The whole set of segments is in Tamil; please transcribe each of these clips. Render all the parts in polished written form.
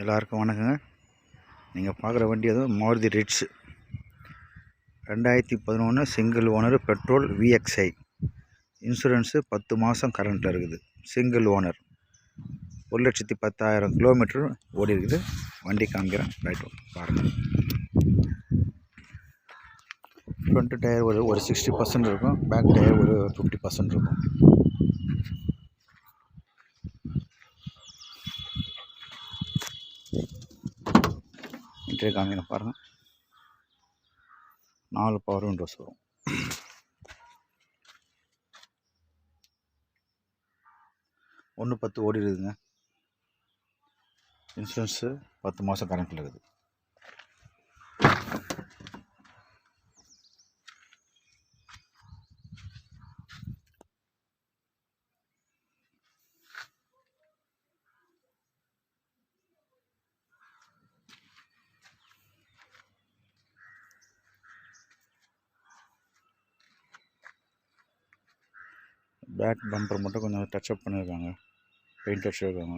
எல்லாருக்கும் வணக்கங்க. நீங்கள் பார்க்குற வண்டி அதுவும் Maruti Ritz 2011 single owner petrol VXI. Insurance 10 மாதம் கரண்ட்டில் இருக்குது. சிங்கிள் ஓனர் 1,10,000 கிலோமீட்டர் ஓடி இருக்குது. வண்டி காமிக்கிறேன், ரைட் பாருங்கள். ஃப்ரண்ட் டயர் ஒரு 60% இருக்கும், பேக் டயர் ஒரு 50% இருக்கும். இன்றைய காமிக்கிறேன் பாருங்கள். 4 பவர் விண்டோஸ் வரும். ஒன்று 10 ஓடி இருக்குதுங்க. இன்சூரன்ஸு 10 மாதம் கரண்ட்டில் இருக்குது. பேக் பம்பர் மட்டும் கொஞ்சம் டச்சப் பண்ணியிருக்காங்க, பெயிண்ட் அடிச்சிருக்காங்க.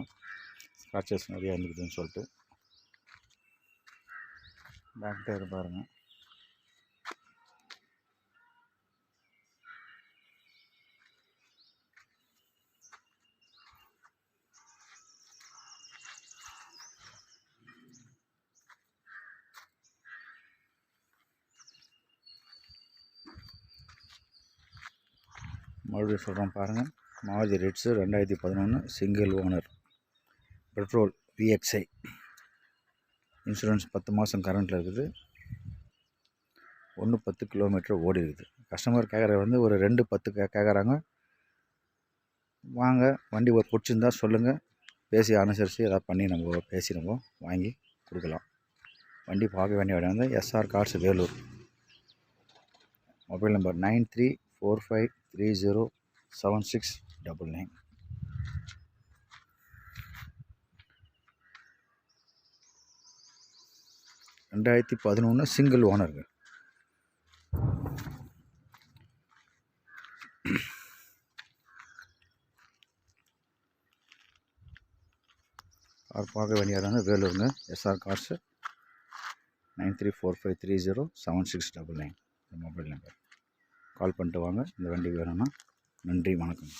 ஸ்க்ராச்சஸ் நிறையா இருந்துக்குதுன்னு சொல்லிட்டு. பேக் டயர் பாருங்கள். மறுபடியும் சொல்கிறோம் பாருங்கள். Maruti Ritz 2011 single owner petrol VXI. Insurance 10 மாதம் கரண்ட்டில் இருக்குது. 1,10 கிலோமீட்டர் ஓடி இருக்குது. கஸ்டமர் கேட்குற வந்து ஒரு 2,10 கேட்குறாங்க. வாங்க, வண்டி பிடிச்சிருந்தா சொல்லுங்கள், பேசி அனுசரித்து எதாவது பண்ணி நம்ம பேசி நம்ம வாங்கி கொடுக்கலாம். வண்டி பார்க்க வேண்டிய இடம் வந்து SR cars Vellore. Mobile number 9345307699. ரெண்டாயிரத்தி 11 சிங்கிள் ஓனருங்க. பார்க்க வேண்டிய இடம் வேலூருங்க. SR cars 9345307699 mobile number. Call பண்ணிட்டு வாங்க. இந்த வண்டி வேணும்னா. நன்றி, வணக்கம்.